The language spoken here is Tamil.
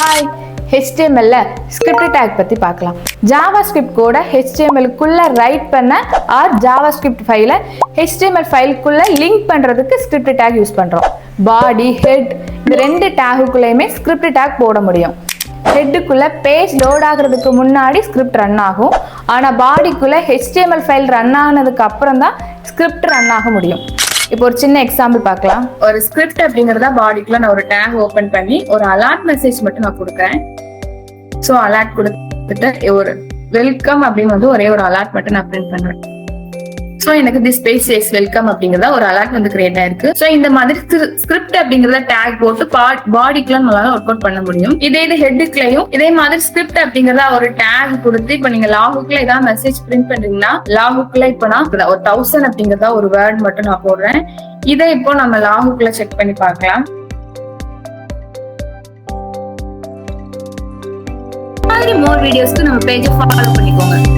ஹாய், HTML ஸ்கிரிப்ட் டேக் பத்தி பார்க்கலாம். ஜாவாஸ்கிரிப்ட் கோட HTML குள்ள ரைட் பண்ண ஆர் ஜாவாஸ்கிரிப்ட் ஃபைலை HTML ஃபைலுக்குள்ள லிங்க் பண்றதுக்கு ஸ்கிரிப்ட் டேக் யூஸ் பண்றோம். பாடி, ஹெட் இந்த ரெண்டு டேகுக்குள்ளேயுமே ஸ்கிரிப்ட் டேக் போட முடியும். ஹெட்டுக்குள்ள பேஜ் லோட் ஆகுறதுக்கு முன்னாடி ஸ்கிரிப்ட் ரன் ஆகும். ஆனா பாடிக்குள்ள HTML ஃபைல் ரன் ஆனதுக்கு அப்புறம் தான் ஸ்கிரிப்ட் ரன் ஆக முடியும். இப்போ ஒரு சின்ன எக்ஸாம்பிள் பார்க்கலாம். ஒரு ஸ்கிரிப்ட் அப்படிங்கறத பாடிக்குள்ள நான் ஒரு டேக் ஓபன் பண்ணி ஒரு அலர்ட் மெசேஜ் மட்டும் நான் கொடுக்குறேன். ஸோ அலர்ட் கொடுத்துட்டு ஒரு வெல்கம் அப்படின்னு ஒரே ஒரு அலர்ட் மட்டும் நான் பிரிண்ட் பண்றேன். ஸோ எனக்கு திஸ் பேஜ் சேஸ் வெல்கம் அப்படிங்கறத ஒரு அலர்ட் கிரியேட் ஆயிருக்கு. ஸோ இந்த மாதிரி ஸ்கிரிப்ட் அப்படிங்கறத டேக் போட்டு பாடிக்குள்ள நம்மளால ஒர்க் அவுட் பண்ண முடியும். இதே இது ஹெட்டுக்குள்ளயும் இதே மாதிரி ஸ்கிரிப்ட் அப்படிங்கறத ஒரு டேக் கொடுத்து இப்ப நீங்க லாகுக்குள்ள ஏதாவது மெசேஜ் பிரிண்ட் பண்றீங்கன்னா லாகுக்குள்ள இப்ப நான் ஒரு 1000 அப்படிங்கறத ஒரு வேர்ட் மட்டும் நான் போடுறேன். இதை இப்போ நம்ம லாகுக்குள்ள செக் பண்ணி பார்க்கலாம். மோர் வீடியோஸ்க்கு நம்ம பேஜை ஃபாலோ பண்ணிக்கோங்க.